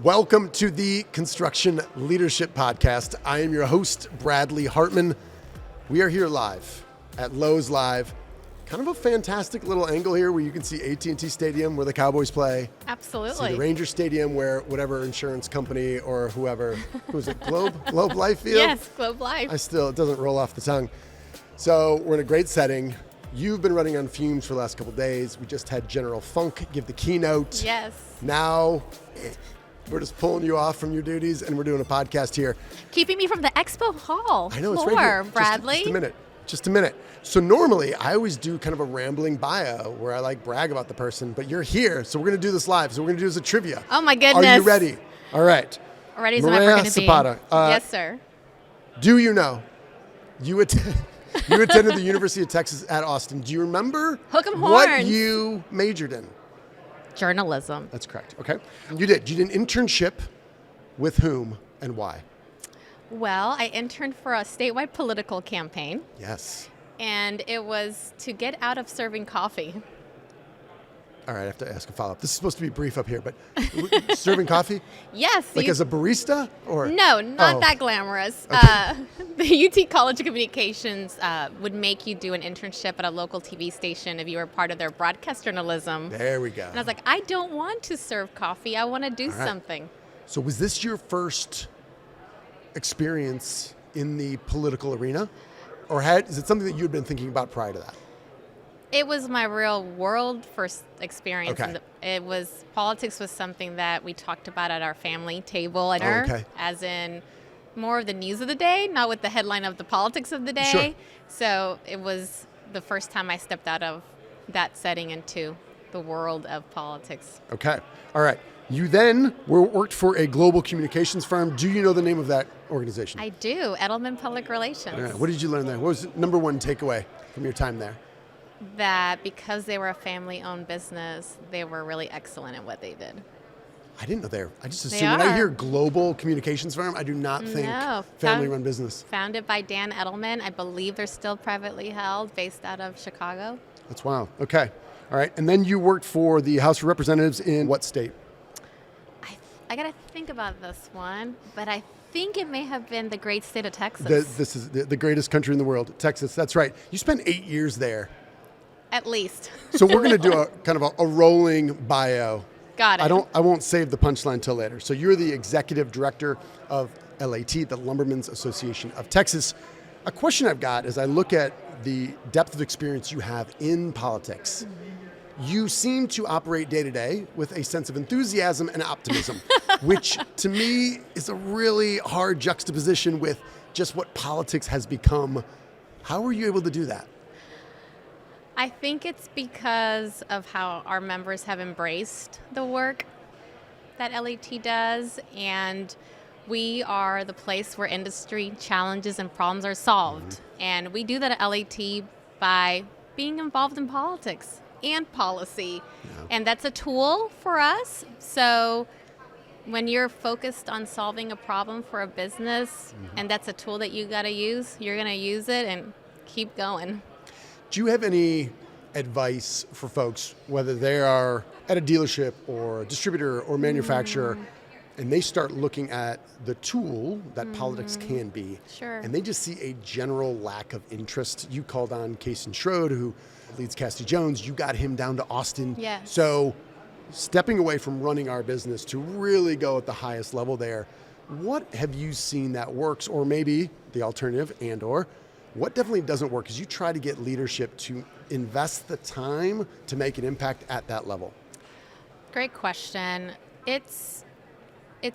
Welcome to the Construction Leadership Podcast. I am your host, Bradley Hartmann. We are here live at Lowe's Live. Kind of a fantastic little angle here where you can see AT&T Stadium where the Cowboys play. Absolutely. See the Ranger Stadium where whatever insurance company or whoever, who is it, Globe Life Field? Yes, Globe Life. It doesn't roll off the tongue. So we're in a great setting. You've been running on fumes for the last couple of days. We just had General Funk give the keynote. Yes. Now we're just pulling you off from your duties and we're doing a podcast here. Keeping me from the expo hall. I know, it's floor, right here. Bradley. Just a minute. So normally I always do kind of a rambling bio where I like brag about the person, but you're here, so we're going to do this live. So we're going to do this as a trivia. Oh my goodness. Are you ready? All right. Ready as I'm ever going to be. Mireya Zapata. Yes, sir. Do you know you attended the University of Texas at Austin? Do you remember Hook 'em what horns. you majored in? Journalism. That's correct. Okay. You did. You did an internship with whom and why? Well, I interned for a statewide political campaign, Yes. and it was to get out of serving coffee. All right, I have to ask a follow-up. This is supposed to be brief up here, but serving coffee? Yes. Like as a barista? Or No, not Oh. that glamorous. Okay. The UT College of Communications would make you do an internship at a local TV station if you were part of their broadcast journalism. There we go. And I was like, I don't want to serve coffee. I want to do All right. something. So was this your first experience in the political arena? Or is it something that you had been thinking about prior to that? It was my real world first experience. Okay. Politics was something that we talked about at our family table at okay. as in more of the news of the day, not with the headline of the politics of the day. Sure. So it was the first time I stepped out of that setting into the world of politics. Okay. All right. You then worked for a global communications firm. Do you know the name of that organization? I do. Edelman Public Relations. All right. What did you learn there? What was the number one takeaway from your time there? That because they were a family-owned business, they were really excellent at what they did. I didn't know there. I just They assume when I are. hear global communications firm, I do not think No. family-run business. Founded by Dan Edelman. I believe they're still privately held, based out of Chicago. That's wild. Okay. All right. And then you worked for the House of Representatives in what state? I got to think about this one, but I think it may have been the great state of Texas. This is the greatest country in the world, Texas. That's right. You spent 8 years there. At least. So we're going to do a kind of a rolling bio. Got it. I won't save the punchline till later. So you're the executive director of LAT, the Lumbermen's Association of Texas. A question I've got as I look at the depth of experience you have in politics. You seem to operate day to day with a sense of enthusiasm and optimism, which to me is a really hard juxtaposition with just what politics has become. How were you able to do that? I think it's because of how our members have embraced the work that LAT does, and we are the place where industry challenges and problems are solved. And we do that at LAT by being involved in politics and policy. Yeah. And that's a tool for us. So when you're focused on solving a problem for a business, and that's a tool that you got to use, you're going to use it and keep going. Do you have any advice for folks, whether they are at a dealership or a distributor or manufacturer, and they start looking at the tool that politics can be, Sure. and they just see a general lack of interest? You called on Casey Schroed, who leads Casty Jones. You got him down to Austin. Yes. So stepping away from running our business to really go at the highest level there, what have you seen that works, or maybe the alternative or what definitely doesn't work is you try to get leadership to invest the time to make an impact at that level? Great question. It's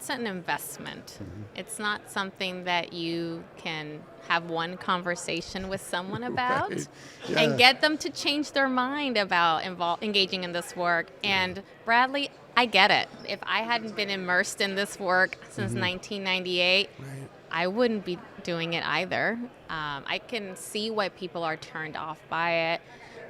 an investment. It's not something that you can have one conversation with someone about Right. Yeah. and get them to change their mind about engaging in this work. And Bradley, I get it. If I hadn't been immersed in this work since 1998, Right. I wouldn't be doing it either. I can see why people are turned off by it.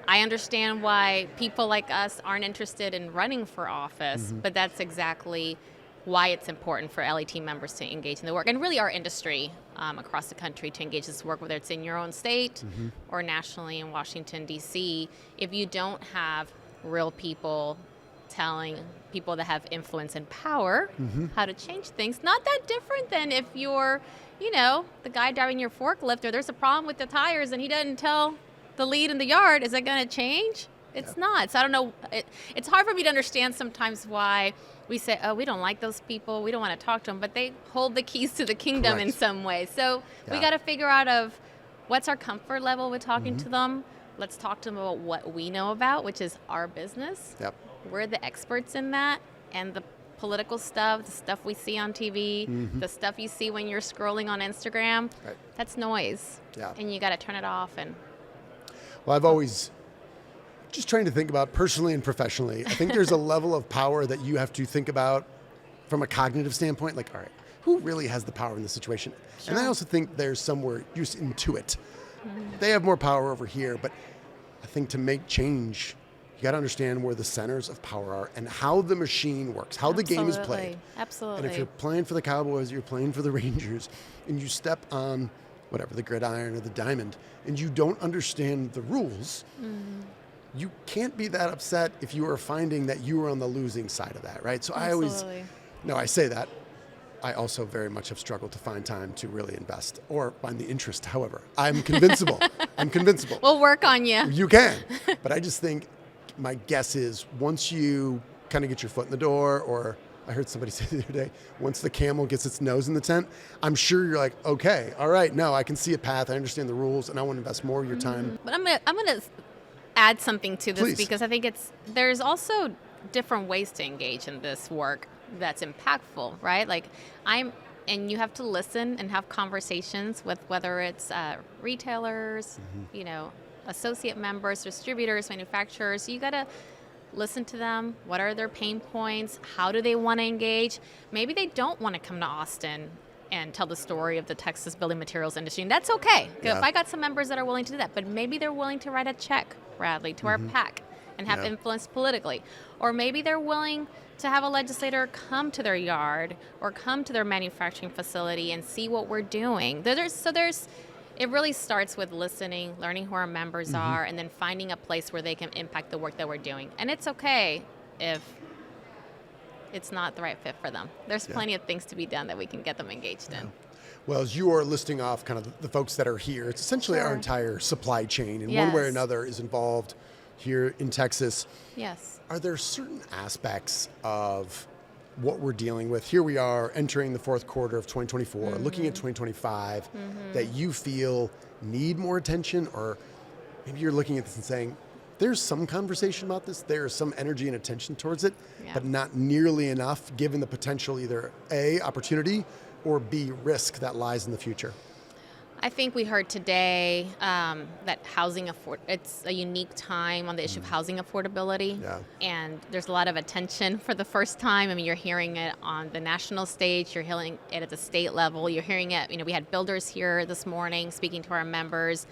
I understand why people like us aren't interested in running for office, but that's exactly why it's important for LAT members to engage in the work, and really our industry across the country to engage this work, whether it's in your own state or nationally in Washington, D.C. If you don't have real people telling people that have influence and power how to change things. Not that different than if you're, the guy driving your forklift, or there's a problem with the tires and he doesn't tell the lead in the yard. Is it going to change? It's not. So I don't know. It's hard for me to understand sometimes why we say, oh, we don't like those people, we don't want to talk to them, but they hold the keys to the kingdom in some way. So we got to figure out of what's our comfort level with talking to them. Let's talk to them about what we know about, which is our business. Yep. We're the experts in that, and the political stuff, the stuff we see on TV, the stuff you see when you're scrolling on Instagram, that's noise. Yeah. And you got to turn it off. And well, I've always just trying to think about personally and professionally. I think there's a level of power that you have to think about from a cognitive standpoint. Like, all right, who really has the power in this situation? Sure. And I also think there's somewhere you just intuit. They have more power over here, but I think to make change, you got to understand where the centers of power are and how the machine works, how the game is played. Absolutely. And if you're playing for the Cowboys, you're playing for the Rangers, and you step on whatever, the gridiron or the diamond, and you don't understand the rules, you can't be that upset if you are finding that you are on the losing side of that, right? So I say that. I also very much have struggled to find time to really invest or find the interest. However, I'm convincible. We'll work on you. You can. But I just think my guess is once you kind of get your foot in the door, or I heard somebody say the other day, once the camel gets its nose in the tent, I'm sure you're like, okay, all right, no, I can see a path. I understand the rules, and I want to invest more of your time. But I'm gonna add something to this. Please. Because I think there's also different ways to engage in this work that's impactful, right? And you have to listen and have conversations with whether it's retailers, associate members, distributors, manufacturers. You got to listen to them. What are their pain points? How do they want to engage? Maybe they don't want to come to Austin and tell the story of the Texas building materials industry, and that's okay. Yeah. If I got some members that are willing to do that, but maybe they're willing to write a check, Bradley, to our PAC and have influence politically. Or maybe they're willing to have a legislator come to their yard or come to their manufacturing facility and see what we're doing. It really starts with listening, learning who our members are, and then finding a place where they can impact the work that we're doing. And it's okay if it's not the right fit for them. There's plenty of things to be done that we can get them engaged in. Well, as you are listing off kind of the folks that are here, it's essentially our entire supply chain in one way or another is involved here in Texas. Yes. Are there certain aspects of what we're dealing with? Here we are entering the fourth quarter of 2024, looking at 2025, that you feel need more attention, or maybe you're looking at this and saying, there's some conversation about this, there's some energy and attention towards it, but not nearly enough given the potential either A, opportunity, or B, risk that lies in the future? I think we heard today that it's a unique time on the issue of housing affordability. Yeah. And there's a lot of attention for the first time. I mean, you're hearing it on the national stage, you're hearing it at the state level, you're hearing it, we had builders here this morning speaking to our members.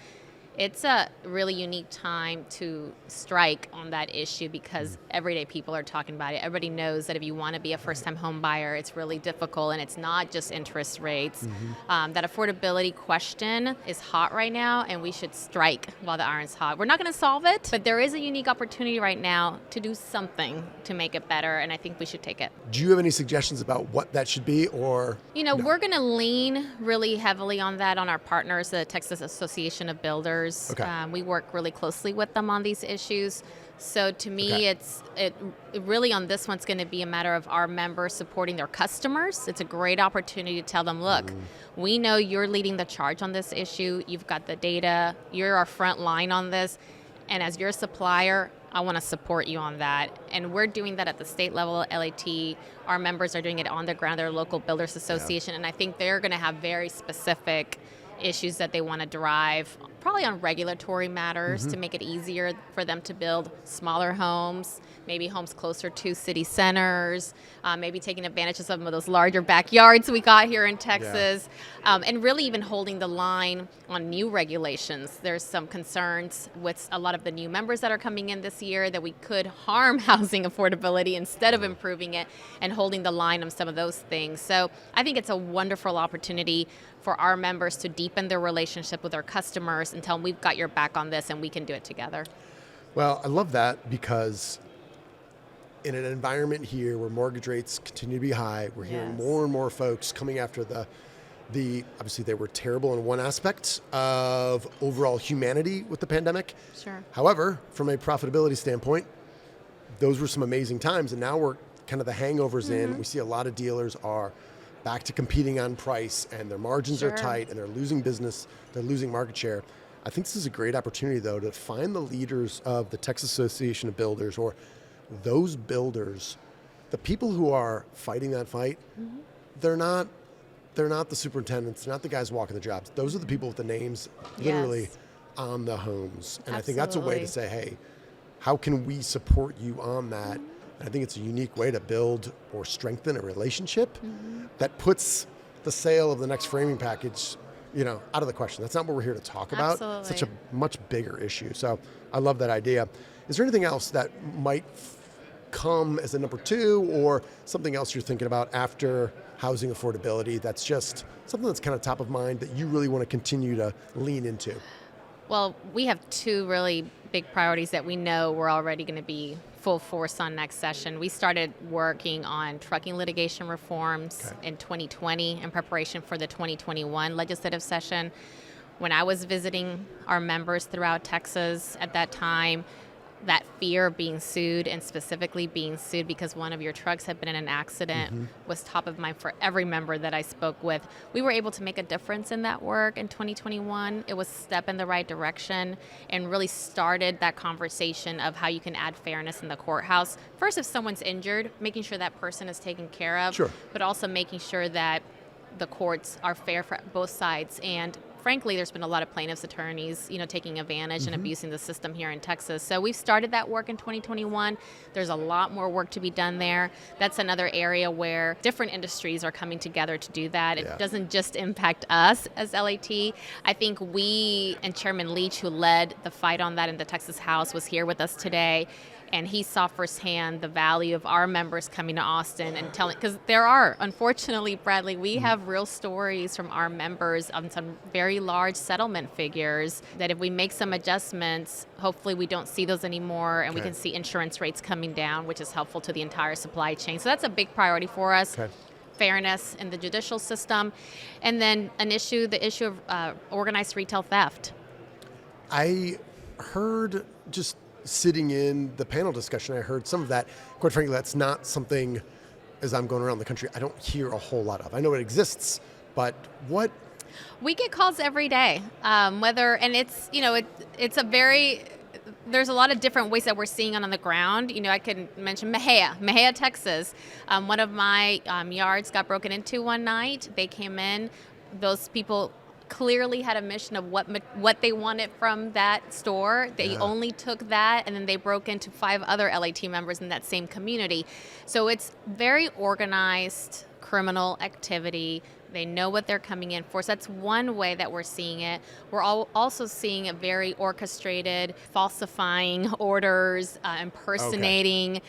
It's a really unique time to strike on that issue because everyday people are talking about it. Everybody knows that if you want to be a first-time home buyer, it's really difficult, and it's not just interest rates. That affordability question is hot right now, and we should strike while the iron's hot. We're not going to solve it, but there is a unique opportunity right now to do something to make it better, and I think we should take it. Do you have any suggestions about what that should be, or? We're going to lean really heavily on that on our partners, the Texas Association of Builders. Okay. We work really closely with them on these issues. So to me, it really on this one's going to be a matter of our members supporting their customers. It's a great opportunity to tell them, look, we know you're leading the charge on this issue. You've got the data. You're our front line on this. And as your supplier, I want to support you on that. And we're doing that at the state level at LAT. Our members are doing it on the ground, their local builders association. And I think they're going to have very specific issues that they want to drive, probably on regulatory matters to make it easier for them to build smaller homes, maybe homes closer to city centers, maybe taking advantage of some of those larger backyards we got here in Texas, and really even holding the line on new regulations. There's some concerns with a lot of the new members that are coming in this year that we could harm housing affordability instead of improving it, and holding the line on some of those things. So I think it's a wonderful opportunity for our members to deepen their relationship with our customers and tell them we've got your back on this and we can do it together. Well, I love that because in an environment here where mortgage rates continue to be high, we're hearing more and more folks coming after the obviously they were terrible in one aspect of overall humanity with the pandemic. Sure. However, from a profitability standpoint, those were some amazing times, and now we're kind of the hangovers in. We see a lot of dealers are back to competing on price, and their margins are tight, and they're losing business, they're losing market share. I think this is a great opportunity, though, to find the leaders of the Texas Association of Builders, or those builders, the people who are fighting that fight. They're not the superintendents, they're not the guys walking the jobs. Those are the people with the names literally on the homes. And I think that's a way to say, hey, how can we support you on that? And I think it's a unique way to build or strengthen a relationship that puts the sale of the next framing package, out of the question. That's not what we're here to talk about. Absolutely. It's such a much bigger issue. So I love that idea. Is there anything else that might come as a number two, or something else you're thinking about after housing affordability that's just something that's kind of top of mind that you really want to continue to lean into? Well, we have two really big priorities that we know we're already going to be full force on next session. We started working on trucking litigation reforms in 2020 in preparation for the 2021 legislative session. When I was visiting our members throughout Texas at that time, that fear of being sued, and specifically being sued because one of your trucks had been in an accident, was top of mind for every member that I spoke with. We were able to make a difference in that work in 2021. It was a step in the right direction and really started that conversation of how you can add fairness in the courthouse. First, if someone's injured, making sure that person is taken care of, but also making sure that the courts are fair for both sides. And frankly, there's been a lot of plaintiffs' attorneys, taking advantage and abusing the system here in Texas. So we've started that work in 2021. There's a lot more work to be done there. That's another area where different industries are coming together to do that. It doesn't just impact us as LAT. I think we and Chairman Leach, who led the fight on that in the Texas House, was here with us today. And he saw firsthand the value of our members coming to Austin and telling, because there are, unfortunately, Bradley, we have real stories from our members on some very large settlement figures that if we make some adjustments, hopefully we don't see those anymore, and we can see insurance rates coming down, which is helpful to the entire supply chain. So that's a big priority for us. Fairness in the judicial system. And then the issue of organized retail theft. I heard, just sitting in the panel discussion, I heard some of that. Quite frankly, that's not something, as I'm going around the country, I don't hear a whole lot of. I know it exists, but what? We get calls every day, there's a lot of different ways that we're seeing it on the ground. I could mention Mireya, Texas. One of my yards got broken into one night. They came in, those people clearly had a mission of what they wanted from that store. They only took that, and then they broke into 5 other LAT members in that same community. So it's very organized criminal activity. They know what they're coming in for. So that's one way that we're seeing it. We're also seeing a very orchestrated, falsifying orders, impersonating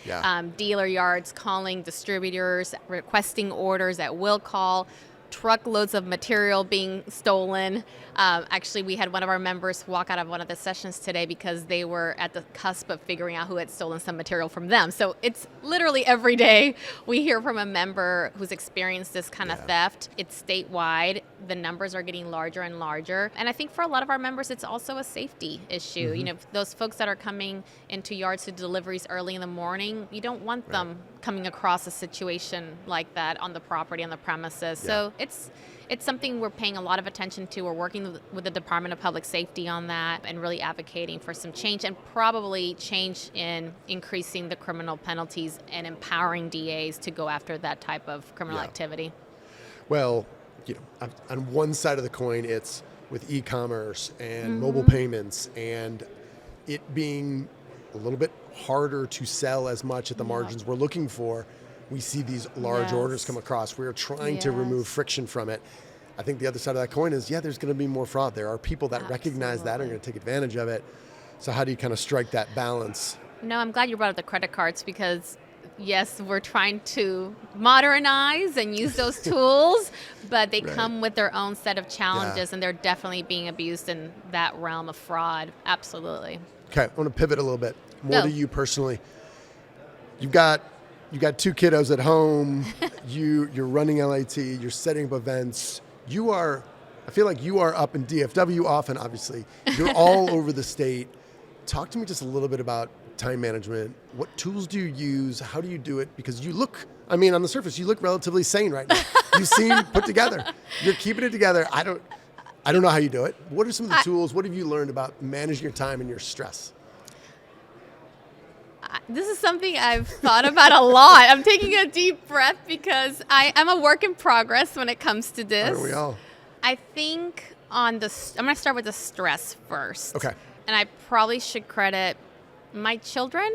dealer yards, calling distributors, requesting orders at will call, truckloads of material being stolen. Actually, we had one of our members walk out of one of the sessions today because they were at the cusp of figuring out who had stolen some material from them. So it's literally every day we hear from a member who's experienced this kind of theft. It's statewide. The numbers are getting larger and larger. And I think for a lot of our members, it's also a safety issue. Those folks that are coming into yards to deliveries early in the morning, you don't want them coming across a situation like that on the property, on the premises. So it's something we're paying a lot of attention to. We're working with the Department of Public Safety on that and really advocating for some change, and probably change in increasing the criminal penalties and empowering DAs to go after that type of criminal activity. Well, on one side of the coin, it's with e-commerce and mobile payments and it being a little bit harder to sell as much at the margins we're looking for. We see these large orders come across. We're trying to remove friction from it. I think the other side of that coin is, there's going to be more fraud. There are people that recognize that and are going to take advantage of it. So how do you kind of strike that balance? No, I'm glad you brought up the credit cards because, yes, we're trying to modernize and use those tools, but they come with their own set of challenges, and they're definitely being abused in that realm of fraud. Absolutely. Okay, I want to pivot a little bit more to you personally. you've got 2 kiddos at home. You're running LAT. You're setting up events. I feel like you are up in DFW often. Obviously, you're all over the state. Talk to me just a little bit about time management. What tools do you use? How do you do it? Because you look, on the surface, you look relatively sane right now. You seem put together. You're keeping it together. I don't know how you do it. What are some of the tools? What have you learned about managing your time and your stress? This is something I've thought about a lot. I'm taking a deep breath because I'm a work in progress when it comes to this. Aren't we all? I think I'm going to start with the stress first. Okay. And I probably should credit my children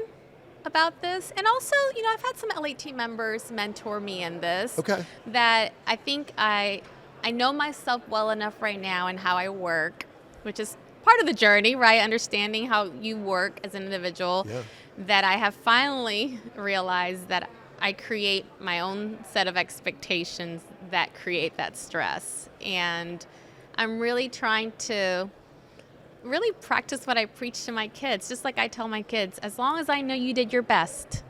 about this. And also, I've had some LAT members mentor me in this. Okay. That I think I know myself well enough right now and how I work, which is part of the journey, right? Understanding how you work as an individual. Yeah. That I have finally realized that I create my own set of expectations that create that stress. And I'm really trying to really practice what I preach to my kids. Just like I tell my kids, as long as I know you did your best,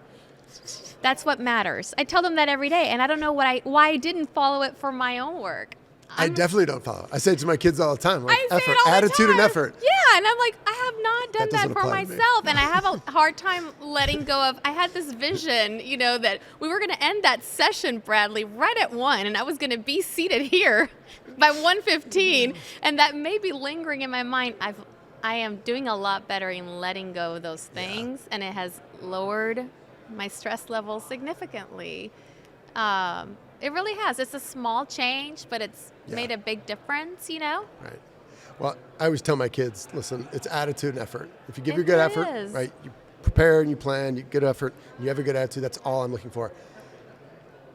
that's what matters. I tell them that every day, and I don't know why I didn't follow it for my own work. I definitely don't follow. I say it to my kids all the time. Like, I say effort, it all the attitude, time. and effort. Yeah, and I'm like, I have not done that doesn't for apply to me. myself, and I have a hard time letting go of. I had this vision, that we were going to end that session, Bradley, right at 1, and I was going to be seated here by 1:15, and that may be lingering in my mind. I am doing a lot better in letting go of those things, and it has lowered my stress level significantly. It really has. It's a small change, but it's made a big difference, Right. Well, I always tell my kids, listen, it's attitude and effort. If you give your good effort, right, you prepare and you plan, you good effort, you have a good attitude, that's all I'm looking for.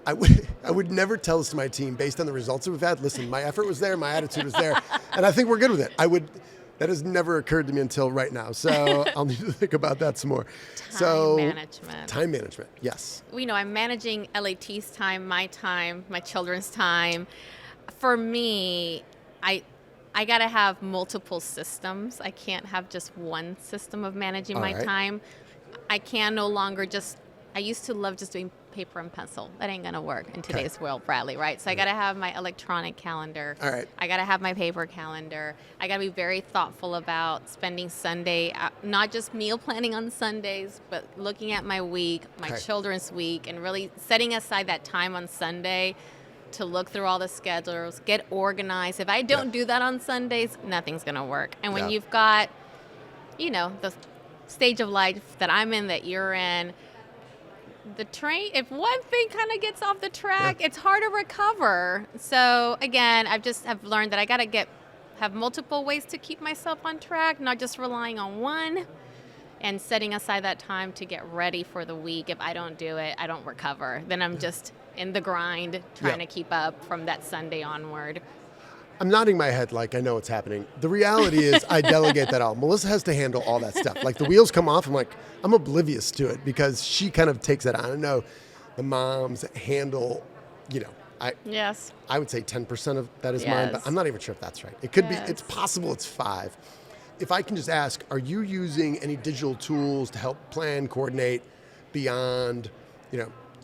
I would never tell this to my team based on the results that we've had. Listen, my effort was there, my attitude was there, and I think we're good with it. That has never occurred to me until right now. So I'll need to think about that some more. Time management, yes. I'm managing LAT's time, my children's time. For me, I got to have multiple systems. I can't have just one system of managing my time. I can no longer I used to love just doing paper and pencil. That ain't going to work in today's world, Bradley, right? So I got to have my electronic calendar. All right. I got to have my paper calendar. I got to be very thoughtful about spending Sunday, not just meal planning on Sundays, but looking at my week, my children's week, and really setting aside that time on Sunday to look through all the schedules, get organized. If I don't do that on Sundays, nothing's going to work. And when you've got, the stage of life that I'm in, that you're in, the train, if one thing kind of gets off the track, it's hard to recover. So again, I've learned that I got to have multiple ways to keep myself on track, not just relying on one, and setting aside that time to get ready for the week. If I don't do it, I don't recover. Then I'm just in the grind trying to keep up from that Sunday onward. I'm nodding my head like I know what's happening. The reality is I delegate that out. Melissa has to handle all that stuff. Like the wheels come off, I'm oblivious to it because she kind of takes that on. I know the moms handle, I would say 10% of that is mine, but I'm not even sure if that's right. It could be, it's possible it's 5. If I can just ask, are you using any digital tools to help plan, coordinate beyond,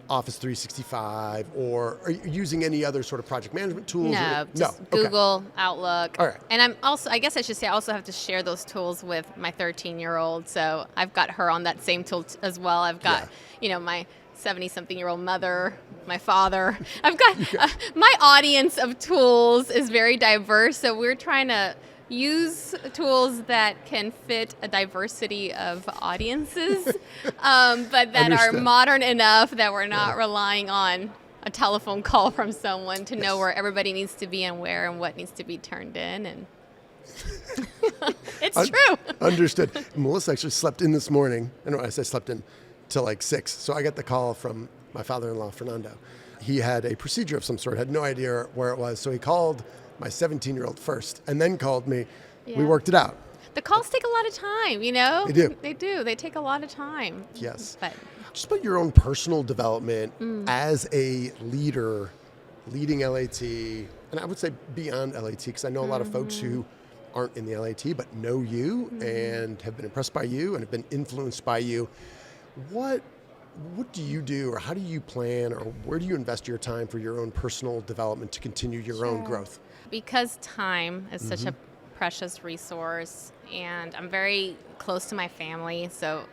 Office 365, or are you using any other sort of project management tools? No, just Google, Outlook. All right. And I also have to share those tools with my 13-year-old. So I've got her on that same tool as well. I've got, my 70-something-year-old mother, my father. I've got my audience of tools is very diverse. So we're trying to use tools that can fit a diversity of audiences, but that are modern enough that we're not relying on a telephone call from someone to know where everybody needs to be and where and what needs to be turned in. And it's true. Understood. Melissa actually slept in this morning. I said slept in till like 6. So I got the call from my father-in-law, Fernando. He had a procedure of some sort, had no idea where it was. So he called my 17-year-old first, and then called me. Yeah. We worked it out. The calls take a lot of time, They do. They do. They take a lot of time. Yes. But just about your own personal development as a leader, leading LAT, and I would say beyond LAT, because I know a lot of folks who aren't in the LAT but know you and have been impressed by you and have been influenced by you. What what do you do, or how do you plan, or where do you invest your time for your own personal development to continue your own growth? Because time is such a precious resource, and I'm very close to my family. So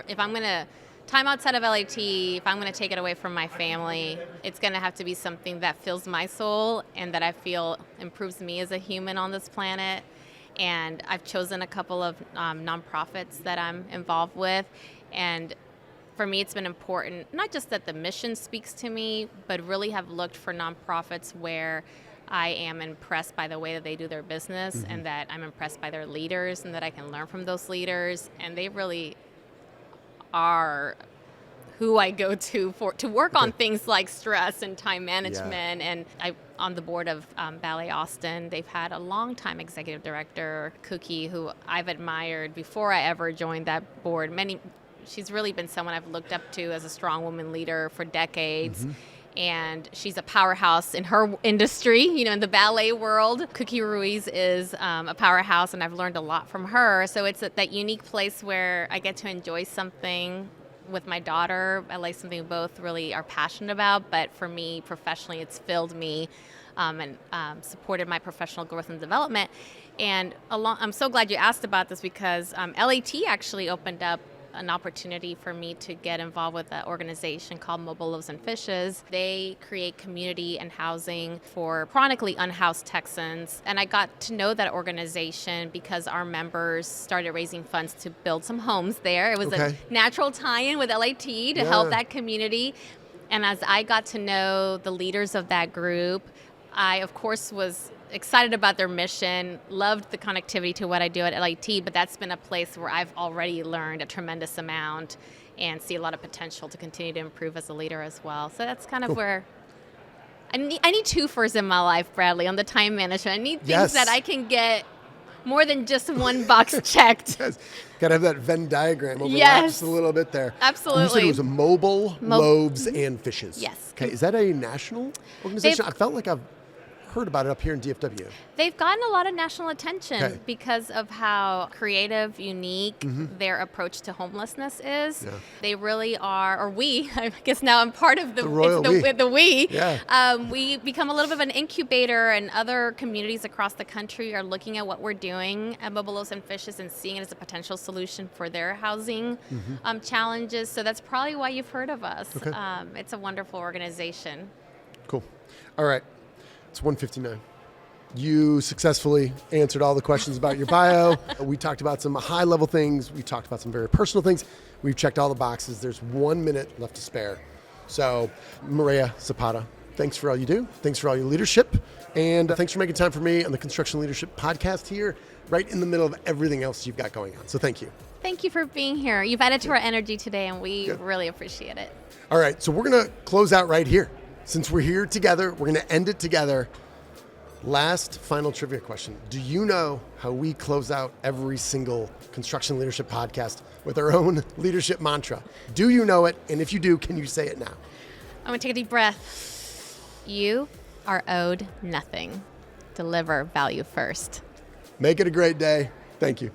if I'm going to time outside of LAT, if I'm going to take it away from my family, it's going to have to be something that fills my soul and that I feel improves me as a human on this planet. And I've chosen a couple of nonprofits that I'm involved with. And for me, it's been important, not just that the mission speaks to me, but really have looked for nonprofits where I am impressed by the way that they do their business and that I'm impressed by their leaders and that I can learn from those leaders. And they really are who I go to work on things like stress and time management. Yeah. And I'm on the board of Ballet Austin. They've had a long-time executive director, Cookie, who I've admired before I ever joined that board. She's really been someone I've looked up to as a strong woman leader for decades. And she's a powerhouse in her industry, in the ballet world. Cookie Ruiz is a powerhouse, and I've learned a lot from her. So it's that unique place where I get to enjoy something with my daughter. I like something we both really are passionate about, but for me, professionally, it's filled me and supported my professional growth and development. And I'm so glad you asked about this because LAT actually opened up an opportunity for me to get involved with an organization called Mobile Loaves and Fishes. They create community and housing for chronically unhoused Texans. And I got to know that organization because our members started raising funds to build some homes there. It was a natural tie-in with LAT to help that community. And as I got to know the leaders of that group, I, of course, was excited about their mission, loved the connectivity to what I do at LAT, but that's been a place where I've already learned a tremendous amount and see a lot of potential to continue to improve as a leader as well. So that's kind of where I need twofers in my life, Bradley, on the time management. I need things that I can get more than just one box checked. Got to have that Venn diagram overlap just a little bit there. Absolutely. You said it was a Mobile Loaves and Fishes. Yes. Okay, is that a national organization? I felt like I've heard about it up here in DFW. They've gotten a lot of national attention because of how creative, unique their approach to homelessness is. Yeah. They really are, or we, I guess now I'm part of the we. Yeah. We become a little bit of an incubator, and other communities across the country are looking at what we're doing at Mobile Loaves and Fishes and seeing it as a potential solution for their housing challenges. So that's probably why you've heard of us. Okay. It's a wonderful organization. Cool. All right. It's 1:59. You successfully answered all the questions about your bio. We talked about some high-level things. We talked about some very personal things. We've checked all the boxes. There's 1 minute left to spare. So, Mireya Zapata, thanks for all you do. Thanks for all your leadership. And thanks for making time for me on the Construction Leadership Podcast here, right in the middle of everything else you've got going on. So thank you. Thank you for being here. You've added to our energy today, and we really appreciate it. All right, so we're going to close out right here. Since we're here together, we're going to end it together. Last final trivia question. Do you know how we close out every single Construction Leadership Podcast with our own leadership mantra? Do you know it? And if you do, can you say it now? I'm going to take a deep breath. You are owed nothing. Deliver value first. Make it a great day. Thank you.